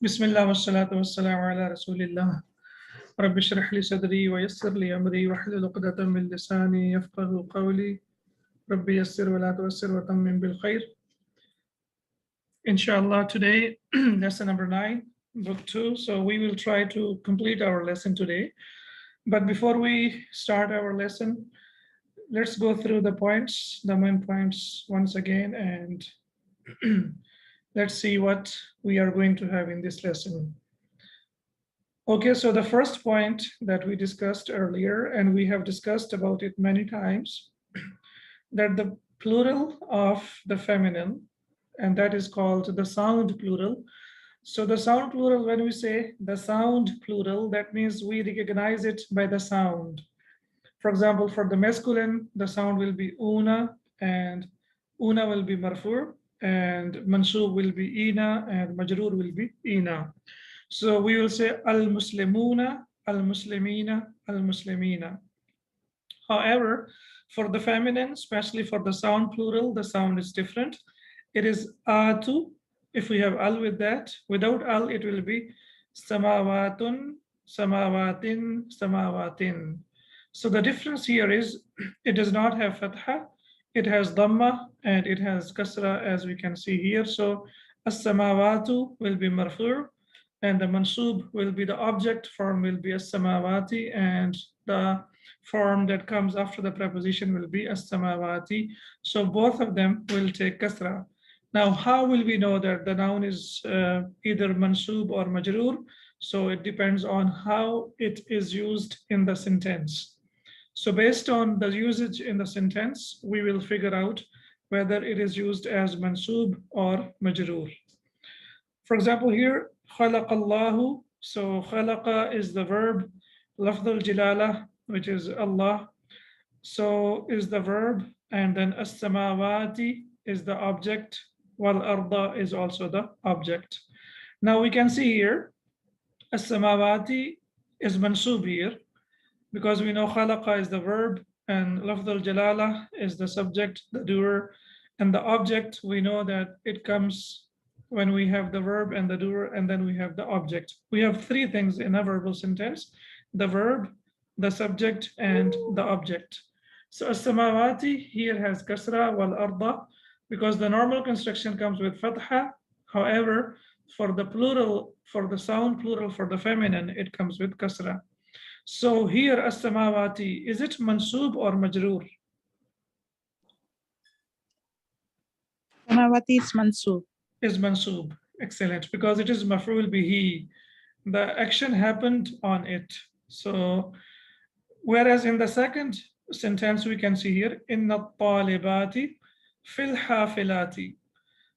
بسم الله والصلاة والسلام على رسول الله رب اشرح لي صدري ويسر لي أمري واحلل عقدة من لساني يفقه قولي رب يسر ولا تعسر وتمم بالخير. Inshallah, today lesson number 9, book 2. So we will try to complete our lesson today. But before we start our lesson, let's go through the points, the main points once again, and let's see what we are going to have in this lesson. Okay, so the first point that we discussed earlier, and we have discussed about it many times, that the plural of the feminine, and that is called the sound plural. So the sound plural, when we say the sound plural, that means we recognize it by the sound. For example, for the masculine, the sound will be una, and una will be marfu, and mansub will be ina, and majrur will be ina. So we will say al-muslimuna, al-muslimina, al-muslimina. However, for the feminine, especially for the sound plural, the sound is different. It is atu. If we have al with that, without al, it will be samawatun, samawatin, samawatin. So the difference here is it does not have fatha, it has dhamma, and it has kasra, as we can see here. So as-samawatu will be marfu', and the mansub will be the object form will be as-samawati, and the form that comes after the preposition will be as-samawati. So both of them will take kasra. Now, how will we know that the noun is either mansub or majrur? So it depends on how it is used in the sentence. So based on the usage in the sentence, we will figure out whether it is used as mansub or majrur. For example, here, خلق الله. So khalaqa is the verb, lafdh al-jilala, which is Allah. So is the verb, and then as-samawati is the object, while arda is also the object. Now we can see here, as-samawati is mansub here, because we know khalaqa is the verb, and lafdh al-jalala is the subject, the doer, and the object, we know that it comes when we have the verb and the doer, and then we have the object. We have three things in a verbal sentence: the verb, the subject, and the object. So as-samawati here has kasra wal arda, because the normal construction comes with fatha. However, for the plural, for the sound plural, for the feminine, it comes with kasra. So here as-samawati, is it mansub or majrur? Samawati is mansub. Is mansub. Excellent, because it is maf'ul bihi. The action happened on it. So whereas in the second sentence we can see here, inna talibati fil hafilati.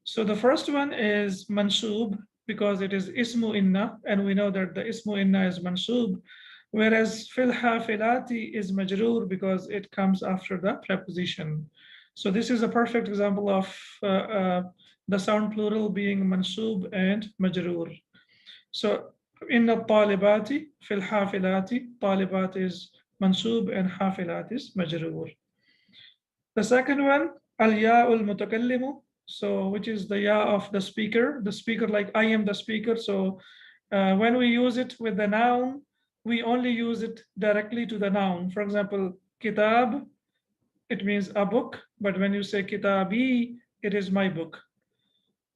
So the first one is mansub because it is ismu inna, and we know that the ismu inna is mansub, whereas fil hafilati is majrur because it comes after the preposition. So this is a perfect example of the sound plural being mansub and majrur. So inna talibati fil hafilati, talibat is mansub and hafilat is majrur. The second one, al-ya'ul mutakallimu, so which is the ya of the speaker, like I am the speaker. So when we use it with the noun, we only use it directly to the noun. For example, kitab, it means a book, but when you say kitabi, it is my book.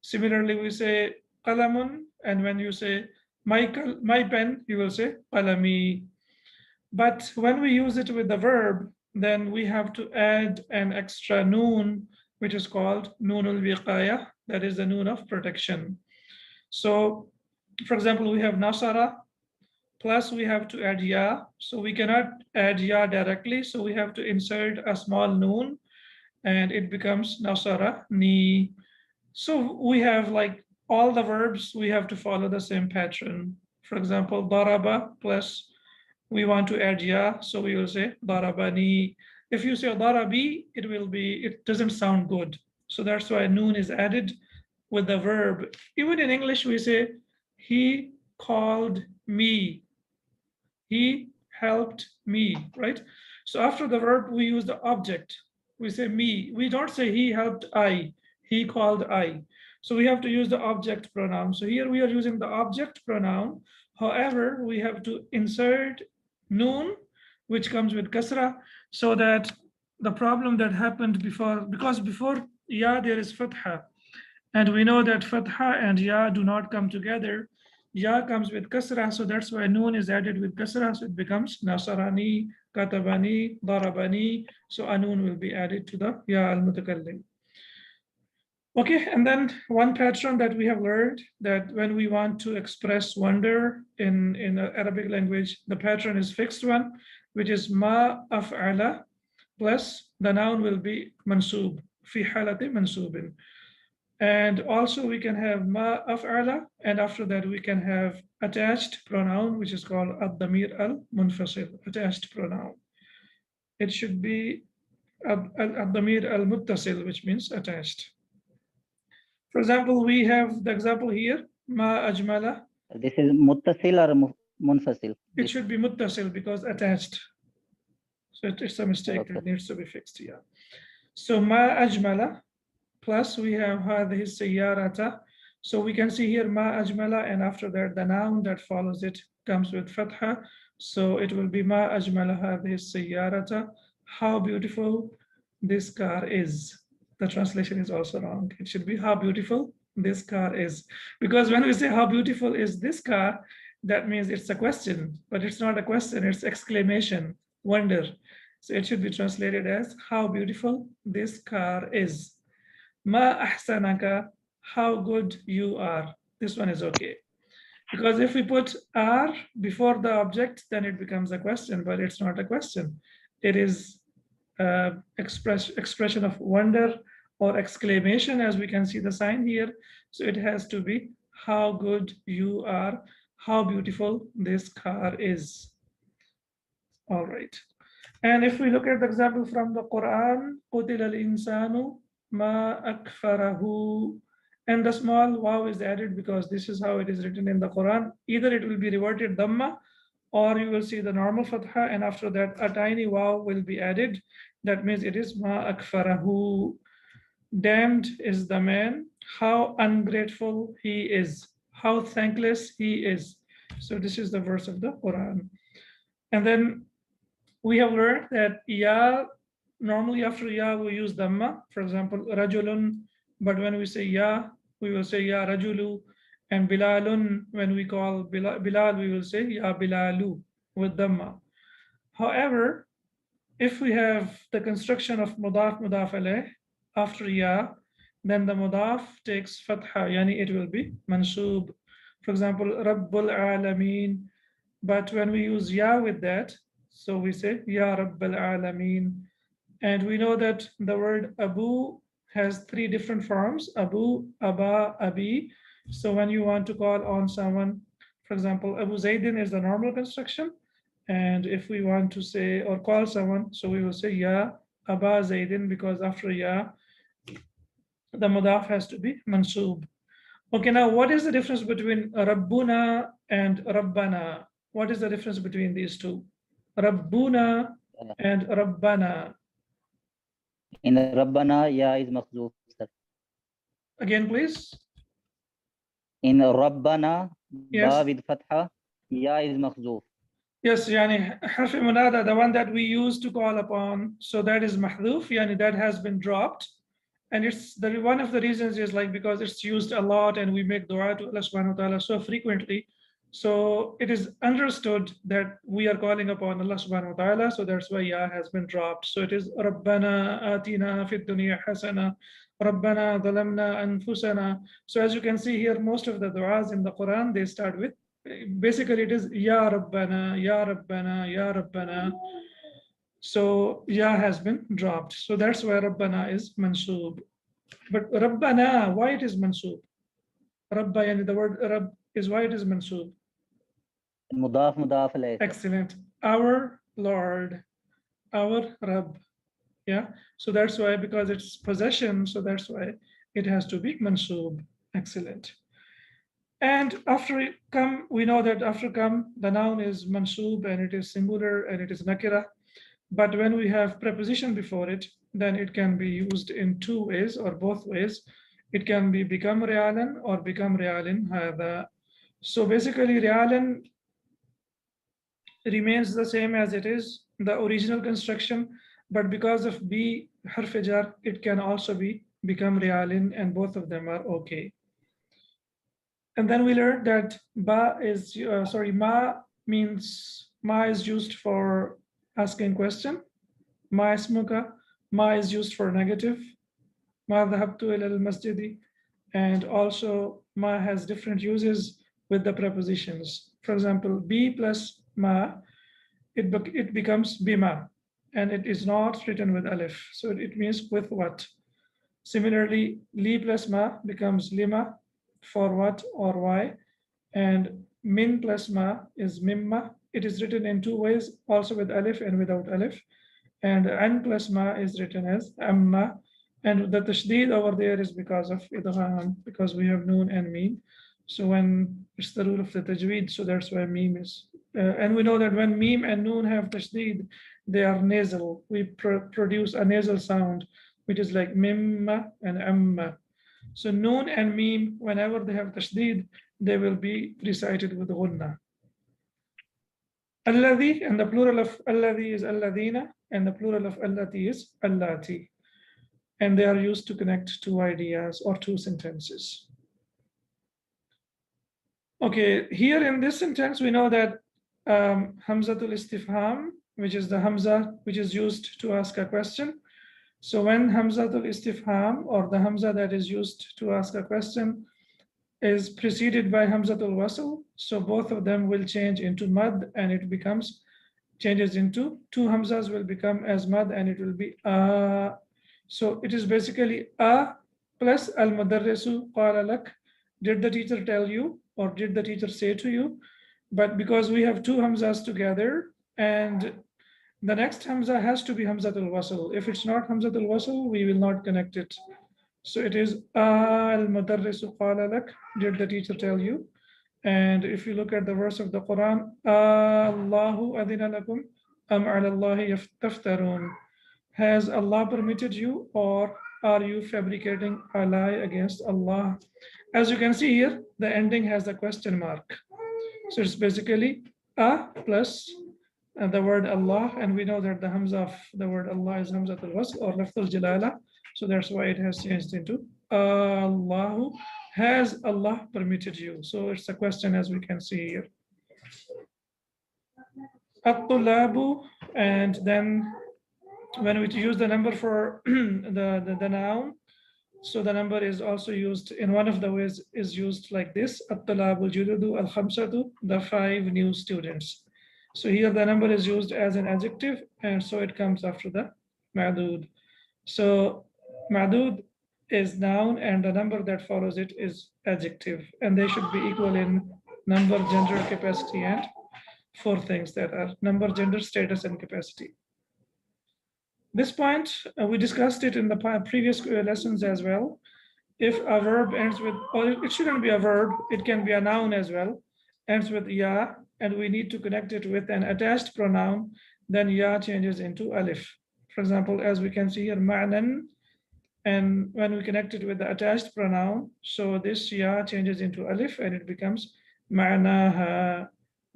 Similarly, we say qalamun, and when you say my pen, you will say qalami. But when we use it with the verb, then we have to add an extra noon, which is called noonul wiqaya, that is the noon of protection. So, for example, we have nasara, plus we have to add ya. So we cannot add ya directly, so we have to insert a small noon, and it becomes nasara ni. So we have like all the verbs, we have to follow the same pattern. For example, daraba plus we want to add ya, so we will say darabani. If you say darabi, it doesn't sound good. So that's why noon is added with the verb. Even in English, we say he called me, he helped me, right? So after the verb, we use the object. We say me. We don't say he helped I. he called I. So we have to use the object pronoun. So here we are using the object pronoun. However, we have to insert noon, which comes with kasra, so that the problem that happened before, because before ya there is fatha, and we know that fatha and ya do not come together. Ya comes with kasra, so that's why noon is added with kasra, so it becomes nasarani, katabani, darabani. So anun will be added to the ya al-mutakallim. Okay, and then one pattern that we have learned, that when we want to express wonder in Arabic language, the pattern is fixed one, which is ma af'ala plus the noun will be mansub, fi halati mansubin. And also we can have ma af'ala, and after that we can have attached pronoun, which is called ad-damir al-munfasil, attached pronoun. It should be ad-damir al-muttasil, which means attached. For example, we have the example here, ma ajmala. This is muttasil or munfasil? It should be muttasil because attached. So it's a mistake that Okay. needs to be fixed, yeah. So ma ajmala plus we have hadhihi sayyarata. So we can see here ma ajmala, and after that the noun that follows it comes with fatha. So it will be ma ajmala hadhihi sayyarata. How beautiful this car is. The translation is also wrong. It should be how beautiful this car is. Because when we say how beautiful is this car, that means it's a question, but it's not a question, it's exclamation, wonder. So it should be translated as how beautiful this car is. Ma ahsanaka, how good you are. This one is okay. Because if we put are before the object, then it becomes a question, but it's not a question. It is expression of wonder or exclamation, as we can see the sign here. So it has to be how good you are, how beautiful this car is. All right. And if we look at the example from the Quran, قُتِلَ الْإِنسَانُ مَا أَكْفَرَهُ, and the small waw is added because this is how it is written in the Quran. Either it will be reverted dhamma, or you will see the normal fatha, and after that a tiny waw will be added. That means it is ma akfarahu. Damned is the man, how ungrateful he is, how thankless he is. So this is the verse of the Quran. And then we have learned that ya, normally after ya we use dhamma. For example, rajulun, but when we say ya, we will say ya rajulu. And Bilalun, when we call Bilal, we will say Ya Bilalu with Dhamma. However, if we have the construction of Mudaf Mudaf alayh after Ya, then the Mudaf takes Fatha, yani it will be Mansub. For example, Rabbul Alameen. But when we use Ya with that, so we say Ya Rabbul Alameen. And we know that the word Abu has three different forms, Abu, Aba, Abi. So when you want to call on someone, for example, Abu Zaydin is the normal construction. And if we want to say or call someone, so we will say Ya Aba Zaydin, because after Ya, the mudaf has to be mansub. Okay, now what is the difference between Rabbuna and Rabbana? What is the difference between these two? Rabbuna and Rabbana. In Rabbana, ya is makhzoof, sir. Again, please. In Rabbana, Yes. ba with fatha, ya is makhzoof. Yes, yani harf munada, the one that we use to call upon, so that is mahdhuf, yani that has been dropped. And it's the one of the reasons is like because it's used a lot and we make dua to Allah subhanahu wa ta'ala so frequently. So it is understood that we are calling upon Allah subhanahu wa ta'ala, so that's why ya has been dropped. So it is Rabbana atina fid dunya hasana, Rabbana dhalamna anfusana. So as you can see here, most of the du'as in the Quran, they start with, basically it is Ya Rabbana, Ya Rabbana, Ya Rabbana. So Ya has been dropped. So that's why Rabbana is mansub. But Rabbana, why it is mansub? Rabba, yani the word Rabb is why it is mansub. Mudaf mudaf alayh. Excellent. Our Lord, our Rabb. Yeah. So that's why, because it's possession, so that's why it has to be mansub. Excellent. And after come, we know that after come, the noun is mansub and it is singular and it is nakira. But when we have preposition before it, then it can be used in two ways or both ways. It can be become realan or become realin hadha. So basically realan remains the same as it is, the original construction, but because of B harf jar, it can also be become realin, and both of them are okay. And then we learned that ba is, ma means, ma is used for asking question. Ma ismuka, ma is used for negative. Ma dhahabtu ila al-masjidi. And also ma has different uses with the prepositions. For example, B plus ma, it becomes bima, and it is not written with alif. So it means with what. Similarly, li plus ma becomes lima, for what or why. And min plus ma is mimma. It is written in two ways, also with alif and without alif. And an plus ma is written as amma. And the tashdid over there is because of idgham, because we have noon and meme. So when it's the rule of the tajweed, so that's why meme is. And we know that when meme and noon have tashdid, they are nasal. We produce a nasal sound, which is like mimma and amma. So noon and meme, whenever they have tashdid, they will be recited with ghunna. Alladhi, and the plural of alladhi is alladhina, and the plural of allati is allati. And they are used to connect two ideas or two sentences. Okay, here in this sentence, we know that Hamzatul Istifham, which is the Hamza which is used to ask a question. So when Hamzatul Istifham, or the Hamza that is used to ask a question, is preceded by Hamzatul Wasl, so both of them will change into mad, and it becomes, changes into two Hamzas will become as mad, and it will be a. So it is basically a plus al-mudarrisu qala lak. Did the teacher tell you, or did the teacher say to you? But because we have two Hamzas together, and the next Hamza has to be Hamzatul Wasl. If it's not Hamzatul Wasl, we will not connect it. So it is al-mudarrisu qala lak. Did the teacher tell you? And if you look at the verse of the Quran, Allahu adina lakum am ala Allahi taftarun. Has Allah permitted you, or are you fabricating a lie against Allah? As you can see here, the ending has a question mark. So it's basically a plus the word Allah, and we know that the Hamza of the word Allah is Hamzatul Wasl or Lafzul Jalala. So that's why it has changed into Allahu. Has Allah permitted you? So it's a question, as we can see here. At-tulabu, and then when we use the number for the noun, so the number is also used in one of the ways, is used like this: at-tulabu jududu al-khamsatu, the 5 new students. So here the number is used as an adjective, and so it comes after the ma'dud. So ma'dud is noun, and the number that follows it is adjective, and they should be equal in number, gender, capacity, and 4 things that are number, gender, status, and capacity. This point, we discussed it in the previous lessons as well. If a verb ends with, or it shouldn't be a verb, it can be a noun as well, ends with ya, and we need to connect it with an attached pronoun, then ya changes into alif. For example, as we can see here, ma'nan, and when we connect it with the attached pronoun, so this ya changes into alif, and it becomes ma'naha,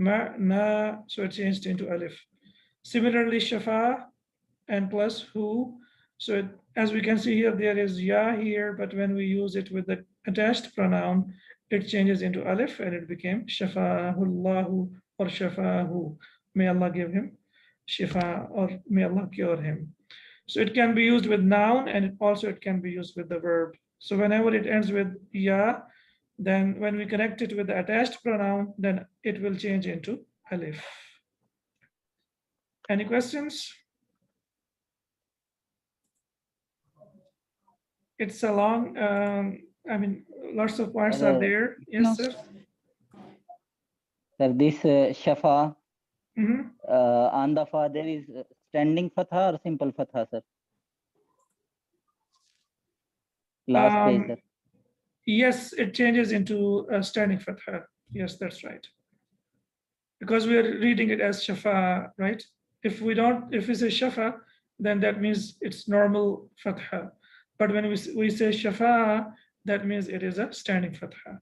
ma'na, so it changed into alif. Similarly, shafa and plus who. So as we can see here, there is ya here, but when we use it with the attached pronoun, it changes into alif, and it became shafahullahu or shafahu. May Allah give him shifa, or may Allah cure him. So it can be used with noun, and also it can be used with the verb. So whenever it ends with ya, then when we connect it with the attached pronoun, then it will change into alif. Any questions? It's a long, I mean, lots of points are there. Yes, No. sir. Sir, this shafa, Mhm. on the fa, there is standing fatha or simple fatha, sir? Last page, sir. Yes, it changes into a standing fatha. Yes, that's right. Because we are reading it as shafa, right? If we say shafa, then that means it's normal fatha. But when we say shafa'a, that means it is a standing fatha.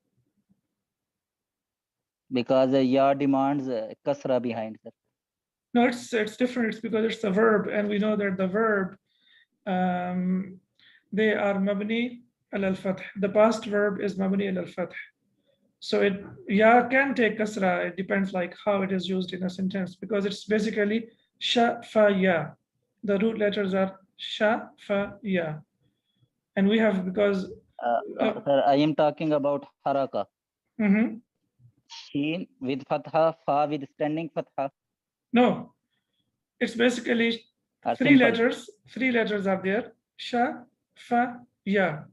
Because ya demands kasra behind, sir. No, it's different. It's because it's a verb, and we know that the verb, they are mabni al-fath. The past verb is mabni al-fath. So it ya can take kasra. It depends like how it is used in a sentence, because it's basically sha fa ya. The root letters are sha fa ya, and we have because. Sir, I am talking about haraka. Mhm. Sheen with fatha, fa with standing fatha. No, it's basically three Simple. letters. Three letters are there. Sha fa ya.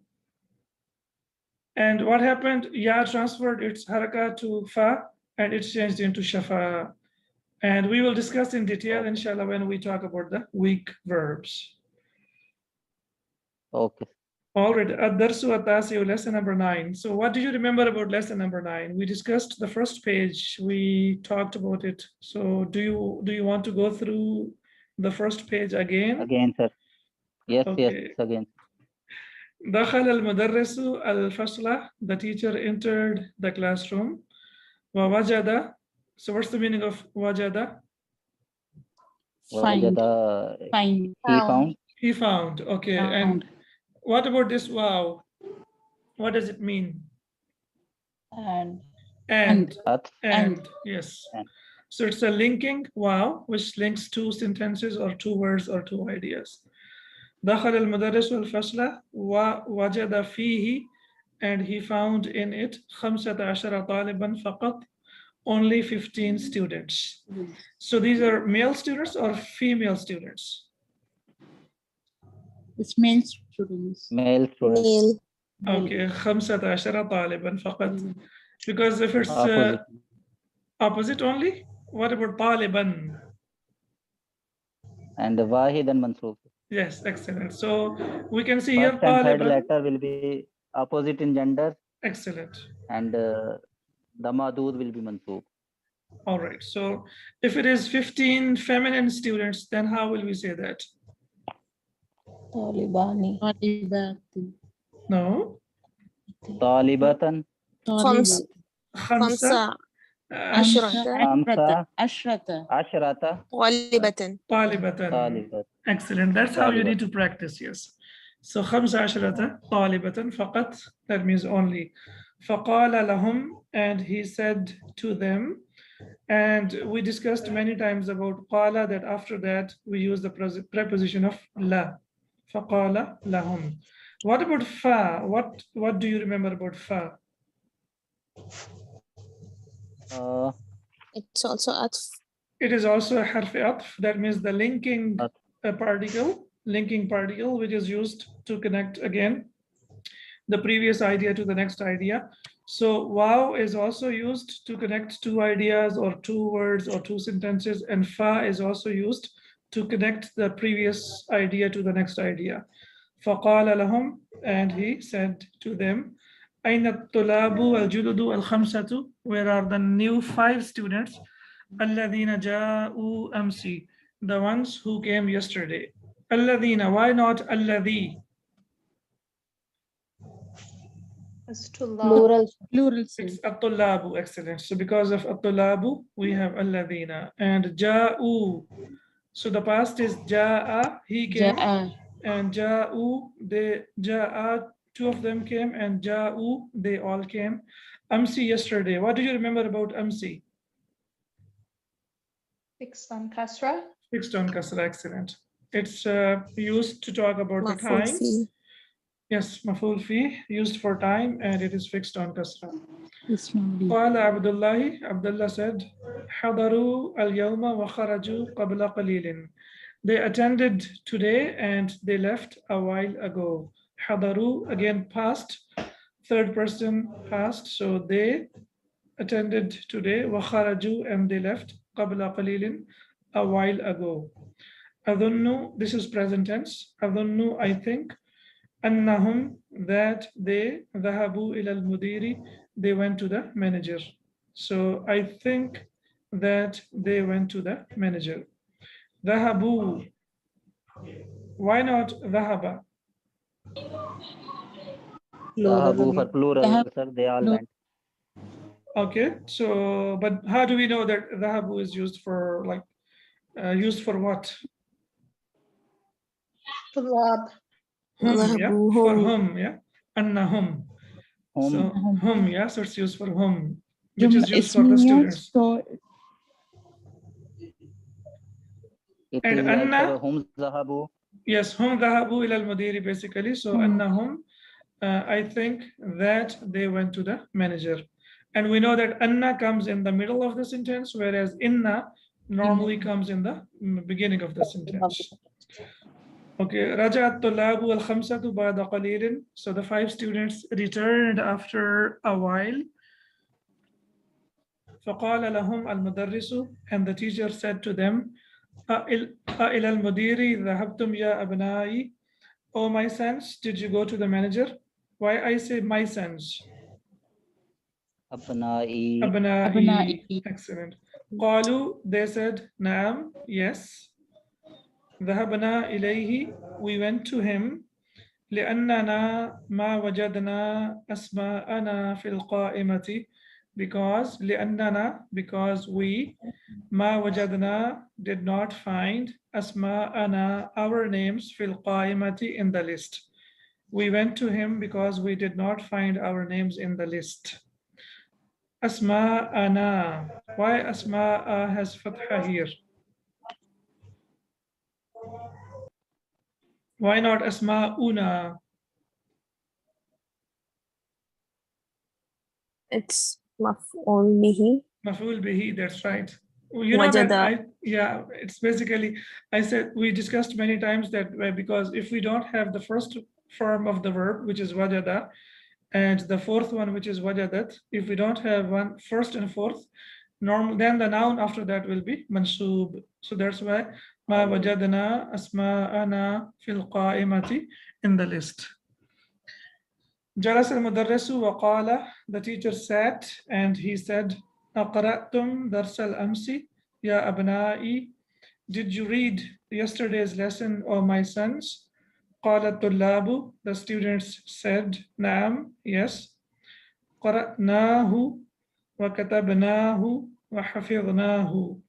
And what happened? Ya transferred its haraka to fa, and it's changed into shafa. And we will discuss in detail, inshallah, when we talk about the weak verbs. Okay. All right, Ad-Darsu At-Tasi'u, lesson number 9. So what do you remember about lesson number 9? We discussed the first page, we talked about it. So do you want to go through the first page again? Again, sir. Yes, Okay. yes, again. دخل المدرس الفصل. The teacher entered the classroom. ووجد. So what's the meaning of wajada? Find. He found. He found. Okay. And what about this wow? What does it mean? And Yes. And. So it's a linking wow, which links two sentences or two words or two ideas. دخل المدرس الفصل ووجد فيه, and he found in it 15 طالبا فقط, only 15 students. So these are male students or female students? It's male students. Male students. Okay, 15 طالبا فقط. Because if it's opposite only, what about طالبا? And wahid and mansoob. Yes, excellent. So we can see First here and third طالبا. letter will be opposite in gender. Excellent. And the madud will be mansoob. All right. So if it is 15 feminine students, then how will we say that? Talibani. No. Talibatan. خمسة عشرة طالبة. Excellent. That's how you need to practice. Yes. So 15 طالبة فقط. That means only. فقال لهم, and he said to them. And we discussed many times about qala, that after that we use the preposition of la. فقال لهم. What about fa? What do you remember about fa? It's also atf. It is also a harf atf. That means the linking particle, which is used to connect again the previous idea to the next idea. So wow is also used to connect two ideas or two words or two sentences, and fa is also used to connect the previous idea to the next idea. فقال لهم, and he said to them, أين الطلاب الجدد الخمسة? Where are the new 5 students? الذين جاءوا أمس, the ones who came yesterday. الذين, why not الذي? Plural. It's الطلاب, excellent. So because of الطلاب, we have الذين. And جاءوا, so the past is جاء, he came. And جاءوا, they جاء, 2 of them came, and جاءوا, they all came. أمسي, yesterday. What do you remember about أمسي? Fixed on kasra. Fixed on kasra, excellent. It's used to talk about the time. Yes, maf'ul fi, used for time, and it is fixed on kasra. قال عبد الله, Abdullah said, حضروا اليوم وخرجوا قبل قليل. They attended today and they left a while ago. حضروا, again past, third person past, so they attended today, وخرجوا, and they left قبل قليل, a while ago. أظن, this is present tense. أظن, I think. أنهم, that they, ذهبوا إلى المدير, they went to the manager. So I think that they went to the manager. ذهبوا, Why not ذهب? Zahabu for plural, Zahab- sir. They all no. went. Okay, so but how do we know that ذهبوا is used for like used for what? الراب Hum, yeah, ذهبوا for هم. whom, yeah, annahum. So Hum. whom, yeah, so it's used for whom, which is جملة used for the اسمية students. so It And is like anna, sir, hum zahabu. yes, hum ذهبوا إلى المدير basically. So annahum, I think that they went to the manager. And we know that anna comes in the middle of the sentence, whereas inna normally comes in the beginning of the sentence. Okay, رجع الطلاب الخمسة بعد قليل. So the 5 students returned after a while. فقال لهم المدرس, and the teacher said to them, إلى المدير ذهبتم يا أبنائي? Oh my sons, did you go to the manager? Why I say my sons? Abnai. أبنائي. أبنائي. Excellent. قالوا, they said, نعم, yes. ذهبنا إليه, we went to him. لأننا ما وجدنا أسماءنا في القائمة, because لأننا, because we ما وجدنا, did not find أسماءنا, our names في القائمة, in the list. We went to him because we did not find our names in the list. أسماءنا, why أسماء has fatha here? Why not أسماءنا? It's مفعول به. Maf'ul bihi, that's right. You know that Wajada. yeah, it's basically, I said, we discussed many times that because if we don't have the first form of the verb, which is wajada, and the fourth one, which is wajadat, if we don't have one first and fourth, then the noun after that will be mansub. So that's why ma wajadna asma'ana fil qa'imati, in the list. جلس المدرس وقال, the teacher sat and he said, أقرأتم درس الأمس يا أبنائي? Did you read yesterday's lesson, O my sons? قال الطلاب, the students said, نعم, yes. قرأناه وكتبناه وحفظناه.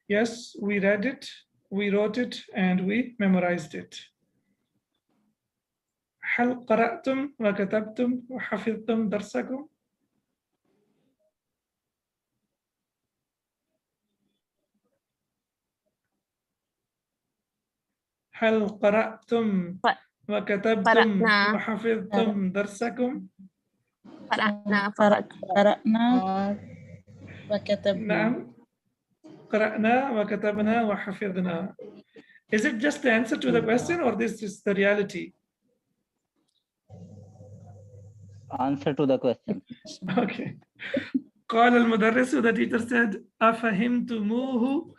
Yes, we read it, we wrote it, and we memorized it. هل قرأتم وكتبتم وحفظتم درسكم؟ هل قرأتم وكتبتم قرأنا. وحفظتم درسكم؟ قرأنا فقط. قرأنا وكتبنا. نعم. قرأنا وكتبنا وحفظنا. Is it just the answer to the question, or this is the reality? Answer to the question. Okay. قال المدرس, the teacher said, أفهمتموه?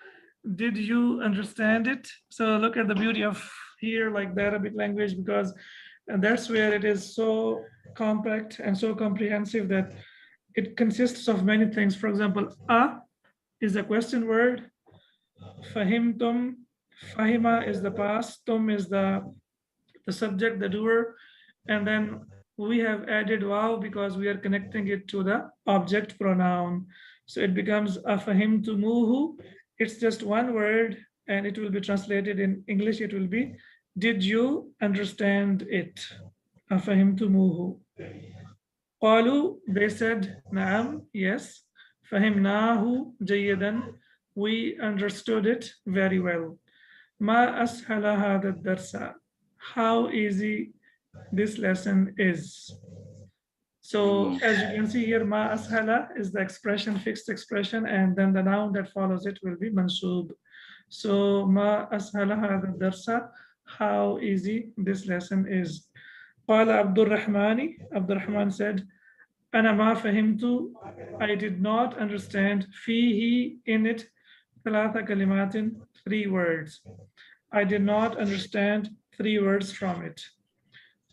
Did you understand it? So look at the beauty of here, like the Arabic language, because that's where it is so compact and so comprehensive that it consists of many things. For example, a is a question word, fahimtum, fahima is the past, tum is the subject, the doer, and then we have added wow because we are connecting it to the object pronoun. So it becomes afahimtumuhu. It's just one word, and it will be translated in English. It will be, did you understand it? Afahimtumuhu. Qalu, they said, Naam, yes. Fahimnahu jayidan. We understood it very well. Ma ashala hada darsa. How easy this lesson is. So as you can see here, ma ashala is the expression, fixed expression, and then the noun that follows it will be mansub. So ma ashala hada darsa, how easy this lesson is. Qala Abdul Rahmani, Abdul Rahman said, Ana ma fahimtu, I did not understand, fihi, in it, thalatha kalimatin, 3 words. I did not understand 3 words from it.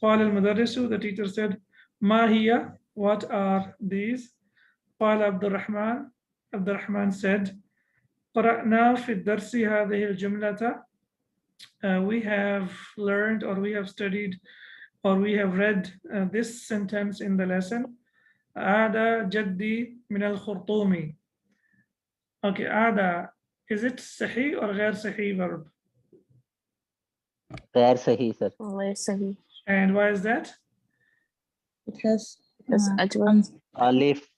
قال المدرس, the teacher said, ما هي, what are these? قال عبد الرحمن, Abdul Rahman said, قرأنا في الدرس هذه الجملة. we have learned, or we have studied, or we have read this sentence in the lesson. Ada jaddi min al-khurtumi. Okay, ada, is it sahih or ghair sahih verb? غير صحيح sir. غير صحيح. And why is that? It has Because أجود. Alif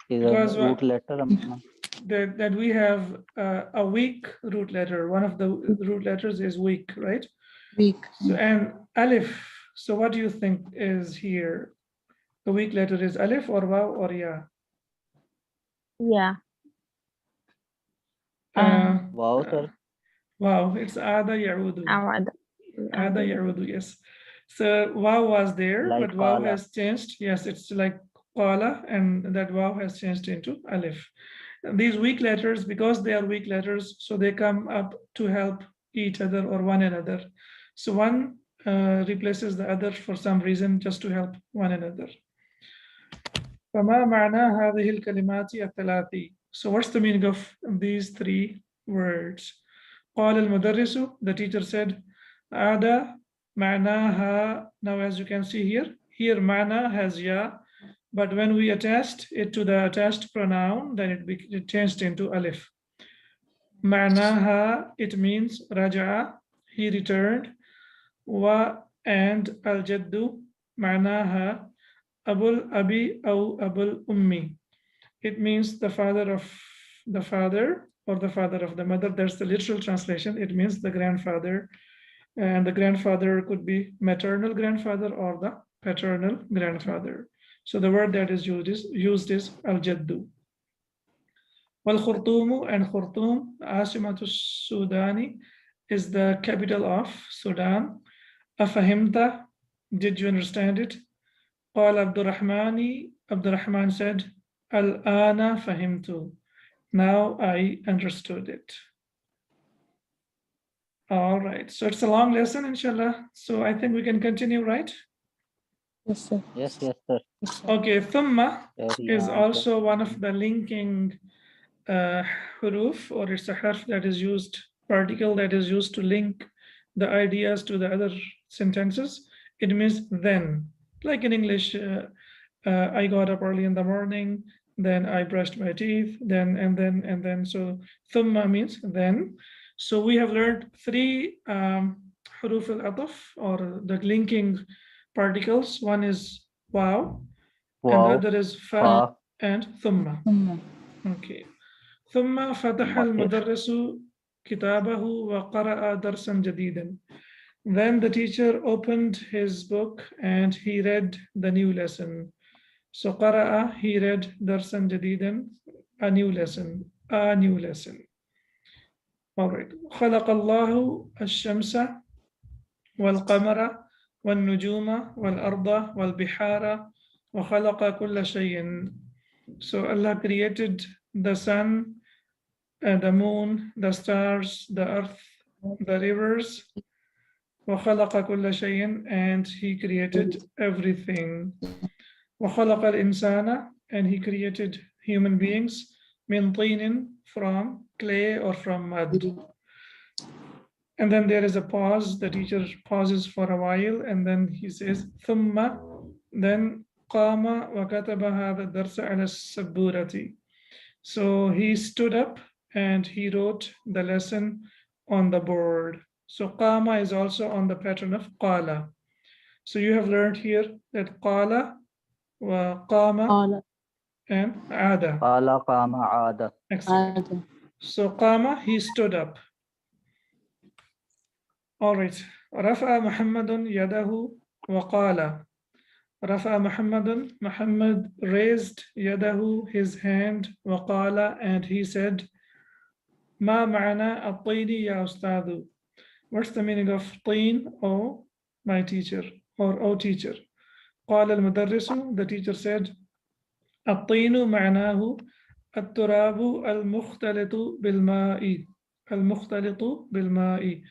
is Because a root letter. That we have a weak root letter. One of the root letters is weak, right? weak. So, and alif. So what do you think is here? The weak letter is alif or waw or ya? Yeah. Wow sir. Wow, it's ada ya'udu. أعود. Ada ya'udu, yes. So waw was there, Like but waw qala. has changed. Yes, it's like qala, and that waw has changed into alif. And these weak letters, because they are weak letters, so they come up to help each other or one another. So one replaces the other for some reason, just to help one another. فما معنى هذه الكلمات الثلاث? So what's the meaning of these three words? قال المدرس, the teacher said, عاد معناها. Now as you can see here معنى has ya, but when we attached it to the attached pronoun, then it changed into alif. معناها, it means رجع, he returned. Wa and al-jaddu معناها abul abi أو abul ummi. It means the father of the father or the father of the mother. That's the literal translation. It means the grandfather, and the grandfather could be maternal grandfather or the paternal grandfather. So the word that is used is al-jaddu. Wal-khurtumu, and khurtum, Asimatu Sudani, is the capital of Sudan. Afahimta, did you understand it? Qala Abdurrahmani, Abdurrahman said, Al-ana fahimtu, now I understood it. All right, so it's a long lesson, inshallah. So I think we can continue, right? Yes, sir. Yes sir. Yes, sir. Okay, thumma is Yeah, also one of the linking huruf, or it's a harf that is used, particle that is used to link the ideas to the other sentences. It means then, like in English, I got up early in the morning, then I brushed my teeth, then, and then, and then. So thumma means then. So we have learned three huruf al-ataf, or the linking particles. One is waw, and the wow. other is fa Fa. and thumma. Okay. ثم فتح المدرس كتابه وقرأ درسا جديدا. Then the teacher opened his book and he read the new lesson. So قرأ, he read درسا جديدا, a new lesson, a new lesson. All right. خلق الله الشمس والقمر والنجوم والأرض والبحار وخلق كل شيء. So Allah created the sun, the moon, the stars, the earth, the rivers, وخلق كل شيء, and he created everything. وخلق الإنسان, and he created human beings, من طين, from clay or from mud. And then there is a pause. The teacher pauses for a while, and then he says ثم, then قام وكتب هذا الدرس على السبورة. So he stood up and he wrote the lesson on the board. So qama is also on the pattern of qala. So you have learned here that qala, wa qama, قال and ada. Qala qama aada. Excellent. عاد. So qama, he stood up. All right. Rafa Muhammadun yadahu wa qala. Rafa Muhammadun, Muhammad raised yadahu, his hand, wa qala, and he said, Ma ma'ana at-tini ya ustadu. What's the meaning of teen, oh my teacher, or oh teacher? قال المدرس, the teacher said, الطين معناه التراب المختلط بالماء. المختلط بالماء.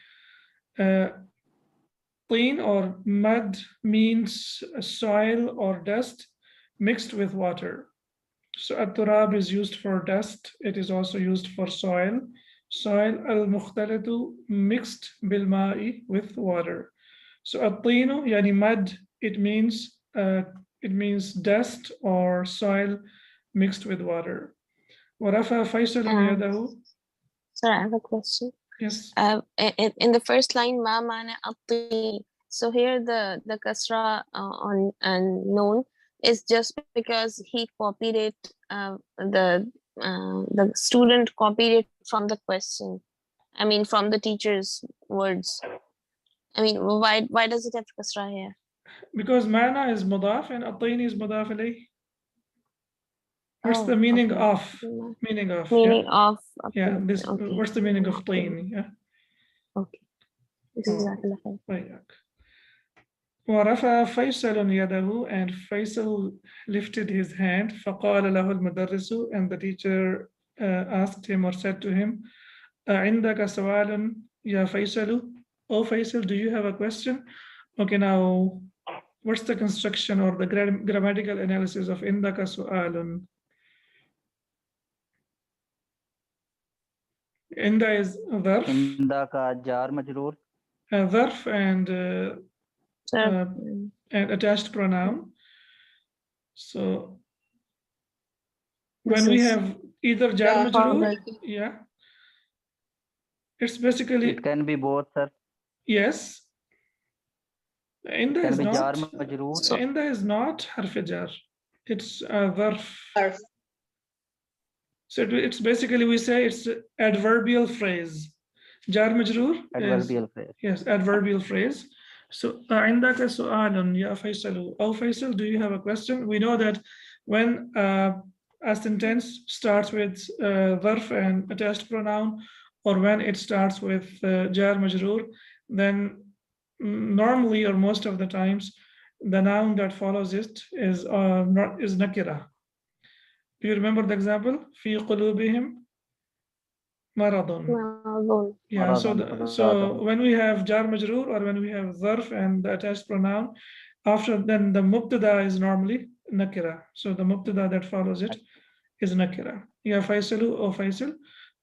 Teen or mud means soil or dust mixed with water. So at-turab is used for dust. It is also used for soil. soil al-mukhtalitu mixed bil-ma'i with water. So at-tinu yani mud, it means dust or soil mixed with water. ورفع فيصل يده. Sorry, I have a question. Yes. In the first line, ma mana ati. So here the kasra on and noon is just because he copied it. The student copied it from the question. I mean, from the teacher's words. I mean, why does it have kasra here? Because mana is mudaf and at-tini is mudaf alayh. What's Oh, the meaning okay. of? Meaning of. Meaning yeah. of. Yeah. Okay. This. Okay. What's the meaning of tain? Yeah. Okay. Jazakallah khair. وياك. ورفع فيصل يده and Faisal lifted his hand فقال له المدرس and the teacher asked him or said to him عندك سؤال يا فيصل? Oh Faisal, do you have a question? Okay, now what's the construction or the grammatical analysis of عندك سؤال? عند is ظرف. عندك jar majroor. ظرف and So, attached pronoun. So this when we is have either jar Yeah. majroor, yeah, it's basically It can be both, sir. yes. Inda Can is be jar not. majroor. Inda is not harf jar. It's a dharf. So it's basically we say it's adverbial phrase. Jar majroor is Adverbial phrase. yes, adverbial phrase. So عندك سؤال يا فيصل. Oh Faisal, do you have a question? We know that when a sentence starts with dharf and attached pronoun, or when it starts with jar majroor, then normally or most of the times the noun that follows it is nakira. Do you remember the example? في قلوبهم مرض. Yeah, so when we have jar majroor or when we have zarf and the attached pronoun, after then the mubtada is normally nakira. So the mubtada that follows it is nakira. Ya Faisalu, O Faisal.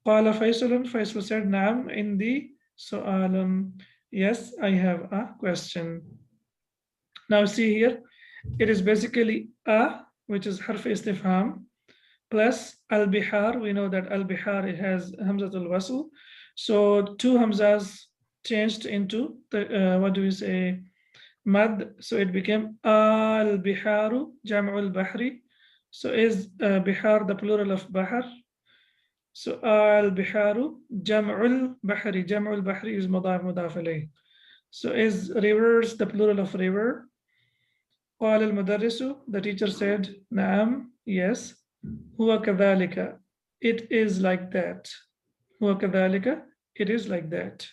Qala Faisalun, Faisal said, Naam, indi su'alun. Yes, I have a question. Now see here, it is basically a, which is harf istifham, plus al-bihar. We know that al-bihar, it has hamzatul wasl. So two hamzas changed into the, what do we say, mad. So it became al-biharu, jam'ul bahri. So is bihar the plural of bahar? So al-biharu, jam'ul bahri. Jam'ul bahri is mudaf alayh. So is rivers the plural of river? قال المدرس, the teacher said, نعم, yes. هو كذلك, it is like that. هو كذلك, it is like that.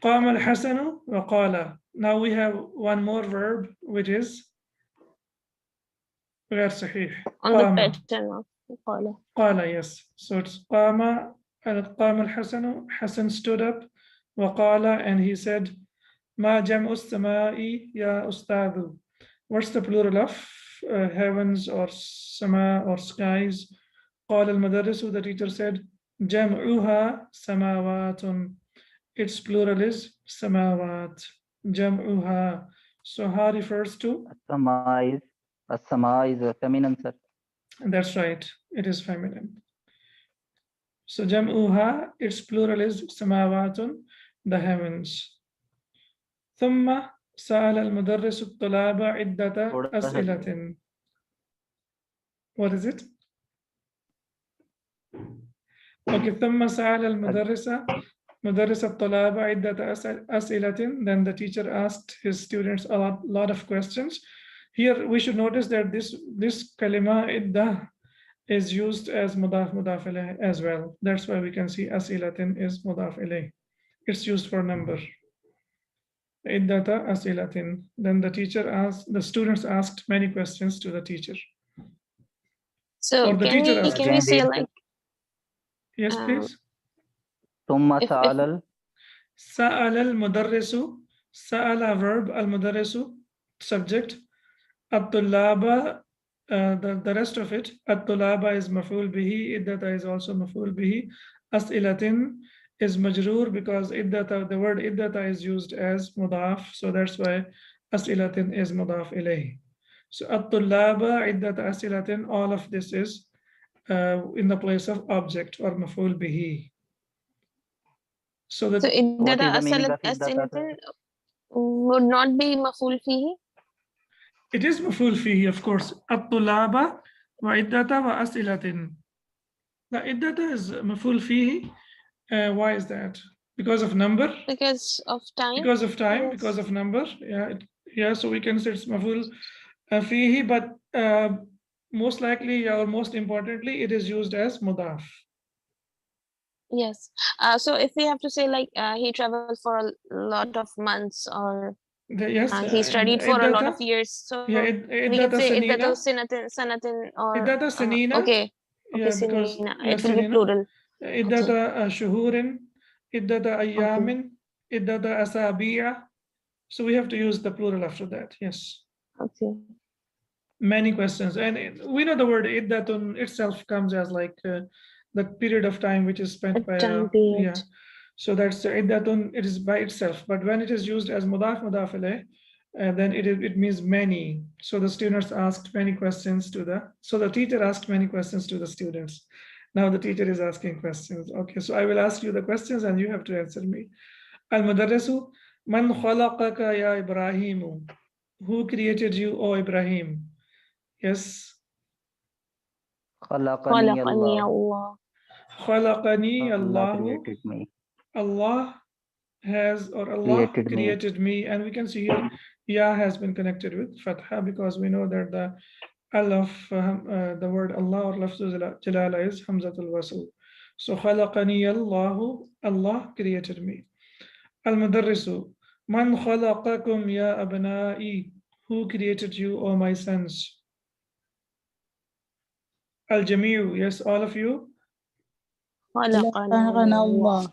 قام الحسن وقال. Now we have one more verb, which is غير صحيح. on the قام. pattern of qala. قال, yes. So it's قام الحسن. Hassan stood up. وقال, and he said, ما جمع السماء يا أستاذ? What's the plural of heavens or sama or skies? قال المدرس, the teacher said, جمعها سماوات. Its plural is samawat. جمعها. So how refers to? As-sama is a feminine, sir. That's right. It is feminine. So جمعها, its plural is samawatun, the heavens. ثم سأل المدرس الطلاب عدة أسئلة. What is it? Okay, ثم سأل مدرس الطلاب عدة أسئلة. Then the teacher asked his students a lot of questions. Here we should notice that this kalima idda is used as mudaf ilayh as well. That's why we can see asilatin is mudaf ilayh. It's used for number. Iddata asilatin. Then the students asked many questions to the teacher. So Or the can teacher we asked. can we say like Yes, please. ثم if- سأل سأل المدرس. سأل verb, المدرس subject. الطلاب, the rest of it. الطلاب is مفعول به. Iddata is also مفعول به. As'ilatin is majroor because iddata, the word iddata is used as mudaf. So that's why as'ilatin is mudaf ilayhi. So at-tullaba, iddata as'ilatin, all of this is in the place of object or maf'ul bihi. So So that What iddata is the meaning of iddata, asilatin would not be maf'ul fihi. it is maf'ul fihi, of course. At-tullaba wa iddata wa as'ilatin. The iddata is maf'ul fihi. Why is that? Because of number? Because of time. Because of time, Yes. because of number. Yeah, yeah. So we can say it's maf'ul fihi, but most likely or most importantly, it is used as mudaf. Yes. So if we have to say like he traveled for a lot of months, or Yes. he studied for a lot of iddata, years, so yeah, we can iddata say sanina. iddatu sanatin or Iddata sanina. okay. Okay, Yeah, because sinina. yeah, It will be sanina. plural. Iddata shuhurin, iddata ayyamin, iddata asabi'a. So we have to use the plural after that. Yes. Okay. Many questions, and we know the word iddatun itself comes as like the period of time which is spent by Time period. yeah. So that's iddatun. It is by itself, but when it is used as mudaf alayh, then it means many. So the students asked many questions to the teacher asked many questions to the students. Now the teacher is asking questions. Okay, so I will ask you the questions and you have to answer me. Al-mudarrisu man khalaqaka ya Ibrahimu? Who created you, O Ibrahim? Yes. Khalaqani Khalaqani Allah. Allah. Khalaqani Allah Allahu. created me. Allah has, or Allah Created me. created me. And we can see here, Ya has been connected with Fatha because we know that the Allah of the word Allah or Lafzul Jalala is Hamzatul Wasl. So Khalaqani Allahu, Allah created me. Al-Mudarrisu man khalaqakum ya abna'i? Who created you, O my sons? Al-Jami'u, yes, all of you. Khalaqani خلقنا Allah. الله.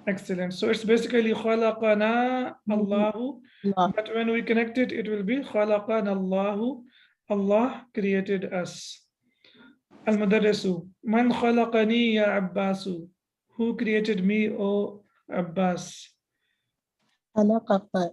Excellent. So it's basically khalaqana Allahu, Allah. but when we connect it, it will be khalaqana Allahu. Allah created us. Al-Mudarrisu man khalaqani ya Abbasu? Who created me, O Abbas? خلقك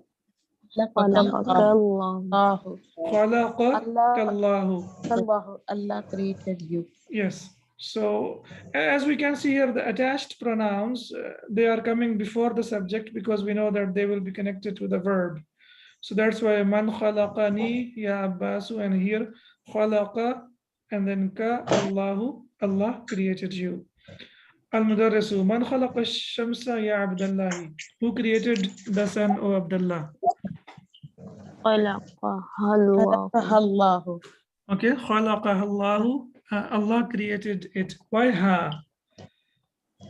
Khalaqaka Allah. الله. Khalaqaka Allah. Allahu. Allah. Allah created you. Yes. So as we can see here, the attached pronouns, they are coming before the subject because we know that they will be connected to the verb. So that's why man khalaqani ya Abbasu, and here khalaqa and then ka Allahu, Allah created you. Al-Mudarrisu man khalaqa ash-shamsa ya Abdullahi? Who created the sun, O Abdullah? Khalaqaha Allah. خلقها الله. Okay, khalaqaha Allahu. Allah created it. Why ha?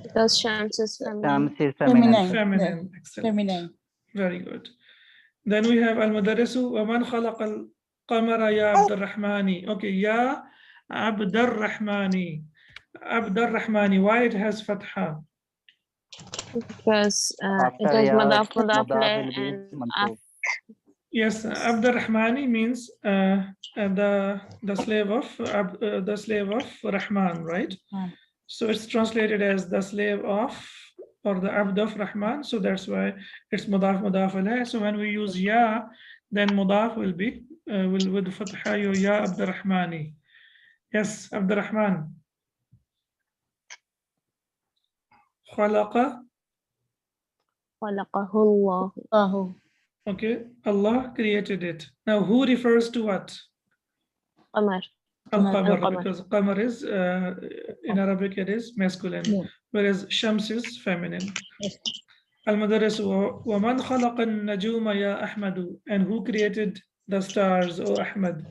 Because Shams is feminine. Shams is feminine. Feminine. Excellent. Feminine. Very good. Then we have Al-Mudarrisu wa man khalaqa al-qamara ya Abdurrahmani. Okay, ya Abdurrahmani. Abdurrahmani. Why it has fatha? Because it After has ya, madaf mudaf leh will be and mansub. Yes, Abdurrahmani means the slave of Rahman, right? So it's translated as the slave of, or the abd of Rahman. So that's why it's mudaf alayh. So when we use ya, then mudaf will be with fatha ya Abdurrahmani. Yes, Abdurrahman. Khalaqa. Khalaqahu Allah. الله. Okay, Allah created it. Now who refers to what? Qamar. Al-Qamar, Al-Qamar. because Qamar is, in Arabic it is masculine, Yeah. whereas Shams is feminine. Al-Mudarrisu wa man khalaqa an-najuma ya Ahmadu? And who created the stars, O Ahmad?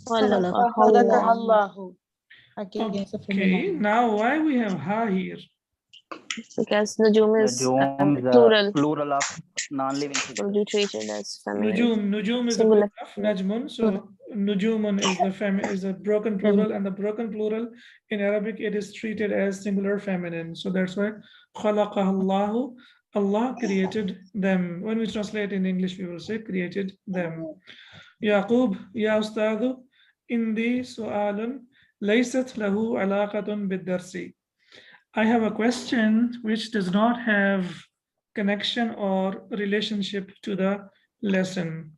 Khalaqahu خلقها Allah. الله. Again, it's a Okay, feminine. now why we have ha here? Because Nujum is Nujum is plural. plural of non-living Will figures. be treated as feminine. Nujum is a Singular. plural of najmun, so nujumun is a broken plural, and the broken plural in Arabic it is treated as singular feminine. So that's why khalaqaha Allahu, Allah created them. When we translate in English, we will say created them. Yaqub, ya Ustadu, indi su'alun. ليست له علاقة بالدرس. I have a question which does not have connection or relationship to the lesson.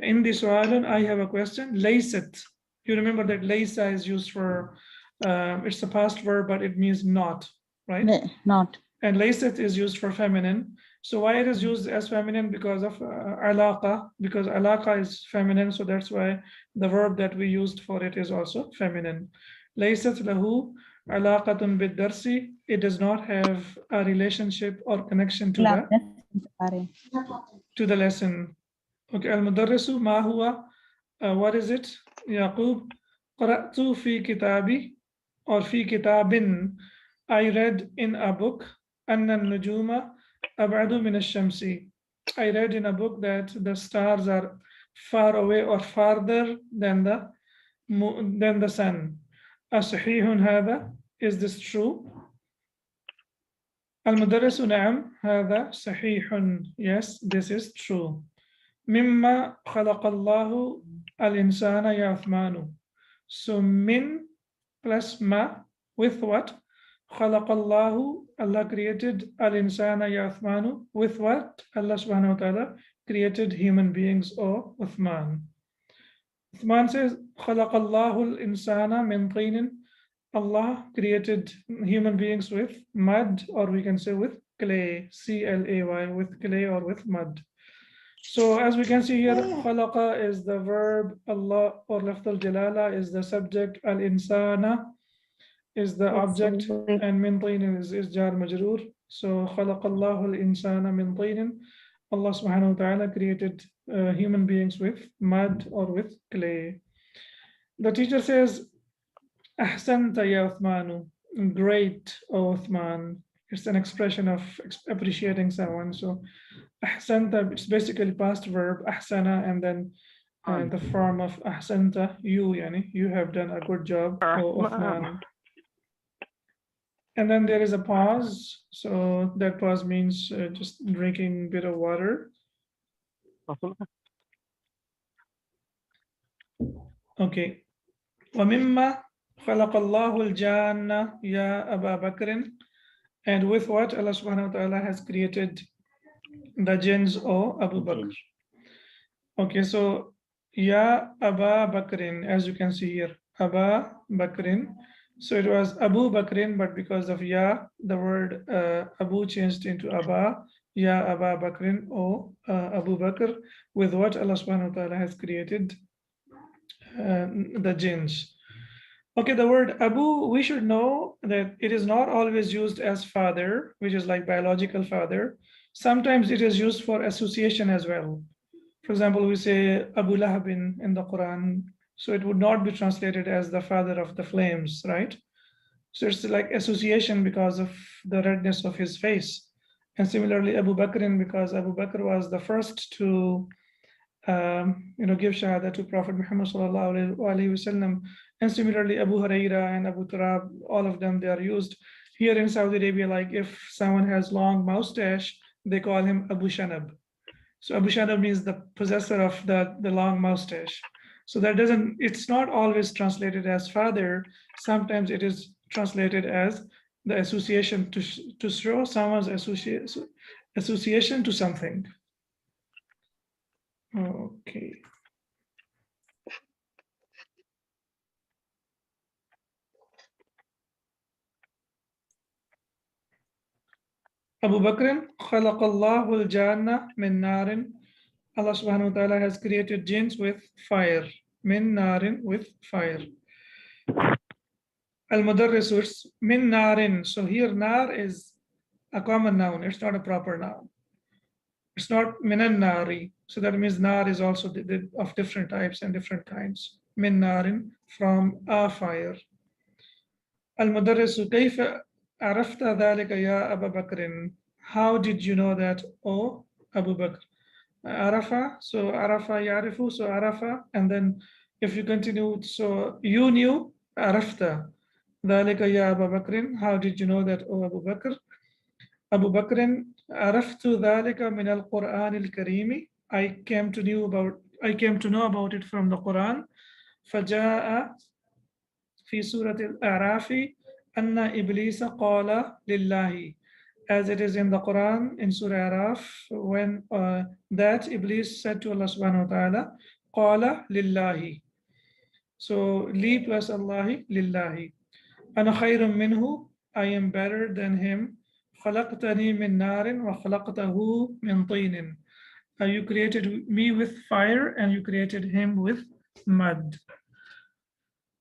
In this one, I have a question. ليست. You remember that laysa is used for, it's a past verb, but it means not, right? Not. And laysat is used for feminine. So why it is used as feminine? Because of alaqa, because alaqa is feminine. So that's why the verb that we used for it is also feminine. Laysat lahu alaqatun bid-darsi. It does not have a relationship or connection to the lesson. Okay, al-mudarrisu ma huwa? What is it? Yaqub, qara'tu fi kitabi or fi kitabin. I read in a book. Anna nujuma ab'adu min ash-shamsi. I read in a book that the stars are far away or farther than the sun. Asahihun hada? Is this true? Al-mudarrisu na'am hada sahihun. Yes, this is true. Mimma khalaqallahu al-insana ya Uthmanu. So min plus ma with what? Khalaqallahu, Allah created al-insana ya Uthmanu. With what? Allah subhanahu wa ta'ala created human beings, O Uthman. Uthman says, Khalaqallahu al-insana min tinin. Allah created human beings with mud, or we can say with clay, C-L-A-Y, with clay or with mud. So as we can see here, khalaqa is the verb, Allah or lafz al-jalala is the subject, al-insana is the object, and min tinin is jar majroor. So khalaqallahu al-insana min tinin. Allah subhanahu wa ta'ala created human beings with mud or with clay. The teacher says, Ahsanta ya Uthmanu, great, O Uthman. It's an expression of appreciating someone. So ahsanta, it's basically past verb, ahsana, and then the form of ahsanta, you have done a good job, O Uthman. And then there is a pause. So that pause means just drinking a bit of water. Okay. وَمِمَّا خَلَقَ اللَّهُ الْجَانَّ يَا أَبَا بَكْرٍ. And with what Allah subhanahu wa ta'ala has created the jinns, O Abu Bakr. Okay, so Ya Aba Bakrin, as you can see here, Aba Bakrin. So it was Abu Bakrin, but because of Ya, the word Abu changed into Aba. Ya Aba Bakrin, O Abu Bakr, with what Allah subhanahu wa ta'ala has created the jinns. Okay, the word Abu, we should know that it is not always used as father, which is like biological father. Sometimes it is used for association as well. For example, we say Abu Lahab in the Quran, so it would not be translated as the father of the flames, right? So it's like association because of the redness of his face. And similarly, Abu Bakr, because Abu Bakr was the first to give shahada to Prophet Muhammad sallallahu alaihi wasallam. And similarly, Abu Huraira and Abu Turab, all of them, they are used here in Saudi Arabia. Like if someone has long mustache, they call him Abu Shanab. So Abu Shanab means the possessor of the long mustache. So that doesn't, it's not always translated as father. Sometimes it is translated as the association to show someone's association to something. Okay. Abu Bakr, khalaqallahu al-janna min narin. Allah subhanahu wa ta'ala has created jinns with fire. Min narin, with fire. Al-mudarris, min narin. So here nar is a common noun. It's not a proper noun. It's not minan nari. So that means nar is also of different types and different kinds. Min narin, from a fire. Al-mudarrisu, kayfa arafta dhalika ya Abu Bakr? How did you know that, O Abu Bakr? Arafa, so Arafa yarifu, so Arafa, and then if you continue, so you knew, Arafta dhalika ya Abu Bakr. How did you know that, O Abu Bakr? Abu Bakr, Araftu dhalika min al-Quran al-Kareem. I came to know about it from the Quran. Faja'a في سورة الأعراف أن إبليس قال لله, as it is in the Quran in Surah Araf, when that Iblis said to Allah subhanahu wa ta'ala, قال لله. So li plus Allahi lillahi. أنا خير منه, I am better than him. خلقتني من نار وخلقته من طين. You created me with fire and you created him with mud.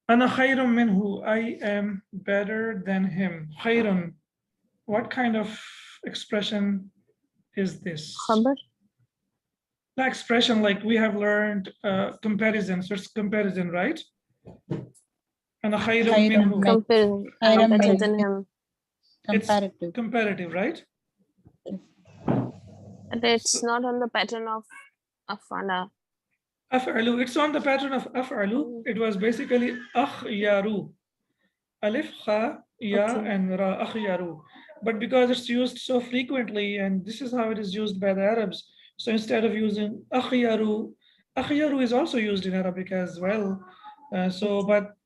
أنا خير منه, I am better than him. خير, what kind of expression is this? Khabar. The expression like we have learned comparison, so it's comparison, right? أنا خير خير منه. من- Comparison. خير I'm better من- than him. It's Comparative. comparative, right? But it's not on the pattern of afala. أفعلوا, it's on the pattern of أفعلوا. It was basically أخيارو. Alif, Kha, Ya, Okay. and Ra, أخيارو. But because it's used so frequently, and this is how it is used by the Arabs, so instead of using أخيارو, أخيارو is also used in Arabic as well. But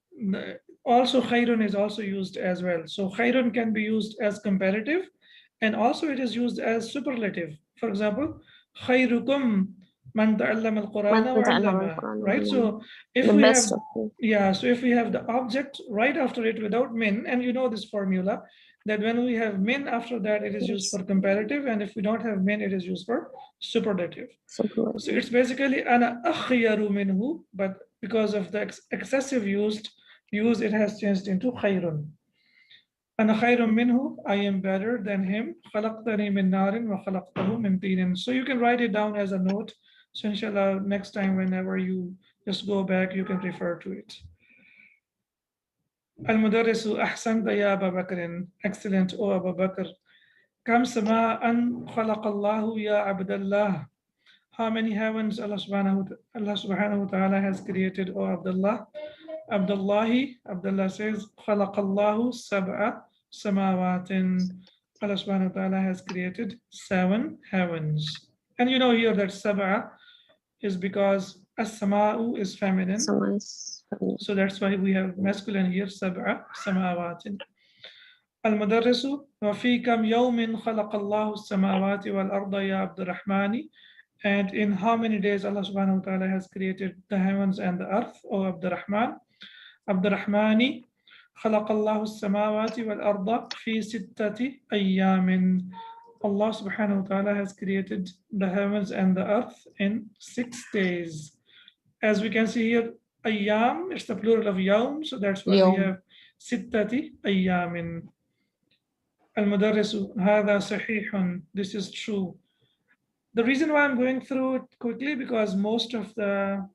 also khairun is also used as well. So khairun can be used as comparative, and also it is used as superlative. For example, khairukum man ta'allama al-Qur'ana wa 'allama, right? So if The we have, best of you. yeah, so if we have the object right after it without min, and you know this formula, that when we have min after that, it is used Yes. for comparative, and if we don't have min, it is used for superlative. So Superlative. it's basically ana akhyaru minhu, but because of the excessive use, it has changed into khayrun. Ana khayrun minhu, I am better than him. Khalaqtani min narin wa khalaqtahu min tinin. So you can write it down as a note. So inshallah, next time whenever you just go back, you can refer to it. Al-Mudarrisu ahsanta ya Abu Bakr. Excellent, O Abu Bakr. Kam sama'an khalaqallahu ya Abdullah. How many heavens Allah subhanahu wa ta'ala has created, O Abdullah? Abdullah says, Khalaqallahu sab'a samawatin. Allah subhanahu wa ta'ala has created 7 heavens. And you know here that sab'a is because as-sama'u is feminine. Someone's So that's why we have masculine here, sab'a samawatin. Al-Mudarrisu, wa fi kam yawmin khalaqallahu as-samawati wal-arda ya Abdurrahmani. And in how many days Allah subhanahu wa ta'ala has created the heavens and the earth, O Abdurrahman? Abdurrahmani, khalaqallahu as-samawati wal-arda fi sittati ayyamin. Allah subhanahu wa ta'ala has created the heavens and the earth in 6 days. As we can see here, ayyam, it's the plural of yawm, so that's why we Yawm. have sittati ayyamin. Al-Mudarrisu, hadha sahihun, this is true. The reason why I'm going through it quickly, because most of the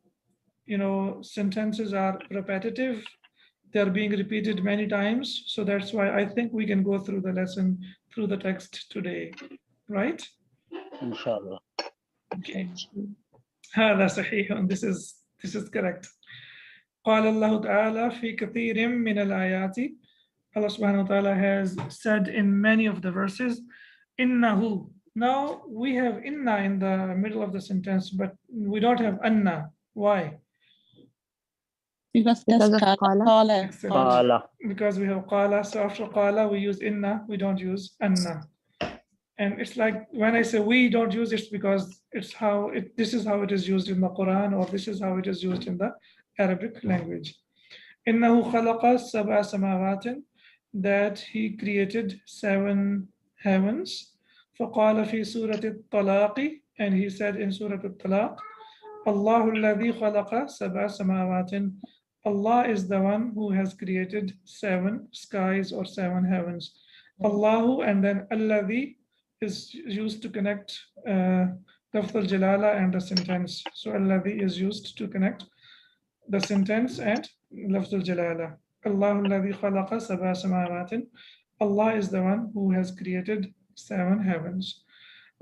sentences are repetitive. They're being repeated many times. So that's why I think we can go through the lesson, through the text today, right? Inshallah. Okay. هذا صحيح. This is correct. قال الله تعالى في كثير من الآيات. Allah subhanahu wa ta'ala has said in many of the verses, إنه. Now we have inna in the middle of the sentence, but we don't have anna. Why? Because Because that's of qala. qala. Excellent. Qala. Because we have qala, so after qala we use inna, we don't use anna. And it's like when I say we don't use it, because this is how it is used in the Quran, or this is how it is used in the Arabic language. إنه خلق سبع سماوات, that he created 7 heavens. فقال في سورة الطلاق, and he said in Surah Al-Talaq, الله الذي خلق سبع سماوات. Allah is the one who has created 7 skies or 7 heavens. Allahu, and then Alladhi is used to connect Lafz al-Jalala and the sentence. So Alladhi is used to connect the sentence and Lafz al-Jalala. Allahu alladhi khalaqa sab'a samawat. Allah is the one who has created 7 heavens.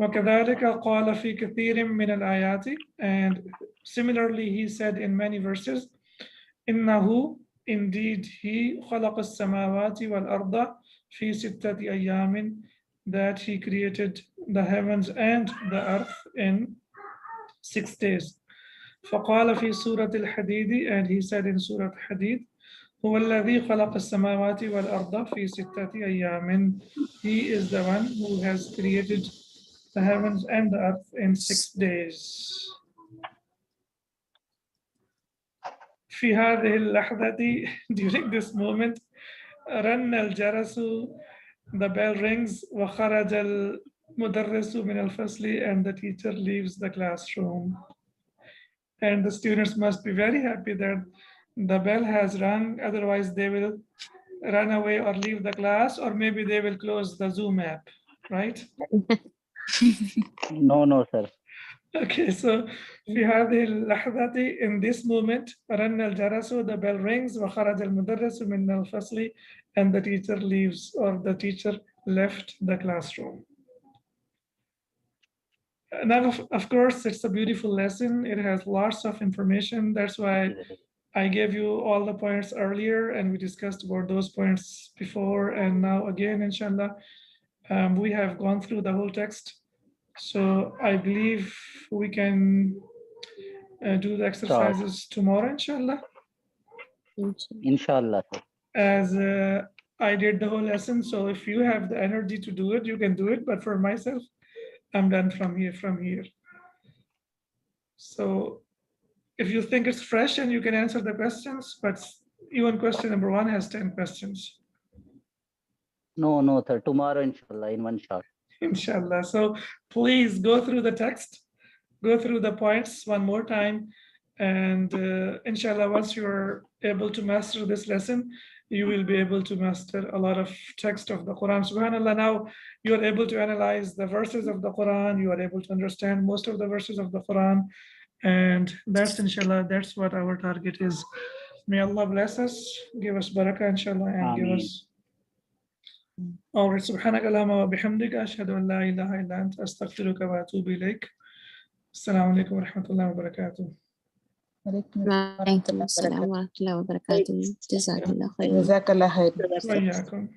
وَكَذَلِكَ قَالَ فِي كَثِيرٍ مِّنَ الْآيَاتِ, and similarly he said in many verses, إِنَّهُ, indeed he, خَلَقَ السَّمَاوَاتِ وَالْأَرْضَ فِي سِتَّةِ أَيَّامٍ, that he created the heavens and the earth in 6 days. فَقَالَ فِي سُورَةِ الْحَدِيدِ, and he said in Surah Hadid, هو الذي خلق السماوات والأرض في 6 أيام. He is the one who has created the heavens and the earth in 6 days. في هذه اللحظة, during this moment, رن الجرس, the bell rings, وخرج المدرس من الفصل, and the teacher leaves the classroom. And the students must be very happy that the bell has rung, otherwise they will run away or leave the class, or maybe they will close the Zoom app, right? No, sir. Okay, so في هذه اللحظة, in this moment, رن الجرس, the bell rings, وخرج المدرس من الفصل, and the teacher leaves, or the teacher left the classroom. Now, of course, it's a beautiful lesson. It has lots of information. That's why I gave you all the points earlier, and we discussed about those points before. And now again, inshallah, we have gone through the whole text. So I believe we can do the exercises tomorrow, inshallah. Inshallah, sir. As I did the whole lesson. So if you have the energy to do it, you can do it. But for myself, I'm done from here. So if you think it's fresh and you can answer the questions, but even question number 1 has 10 questions. No, sir. Tomorrow, inshallah, in one shot. Inshallah. So please go through the text, go through the points one more time. And inshallah, once you're able to master this lesson, you will be able to master a lot of text of the Quran. SubhanAllah, now you're able to analyze the verses of the Quran. You are able to understand most of the verses of the Quran. And that's, inshallah, that's what our target is. May Allah bless us, give us barakah, inshallah, and give Ameen. us. All right, subhanaka Allahumma wa bihamdika, ashhadu an la ilaha illa anta, astaghfiruka wa atubu ilayk. Assalamu alaikum wa rahmatullahi wa barakatuh. وعليكم السلام ورحمة الله وبركاته. جزاك الله خير. جزاك الله خير. وإياكم.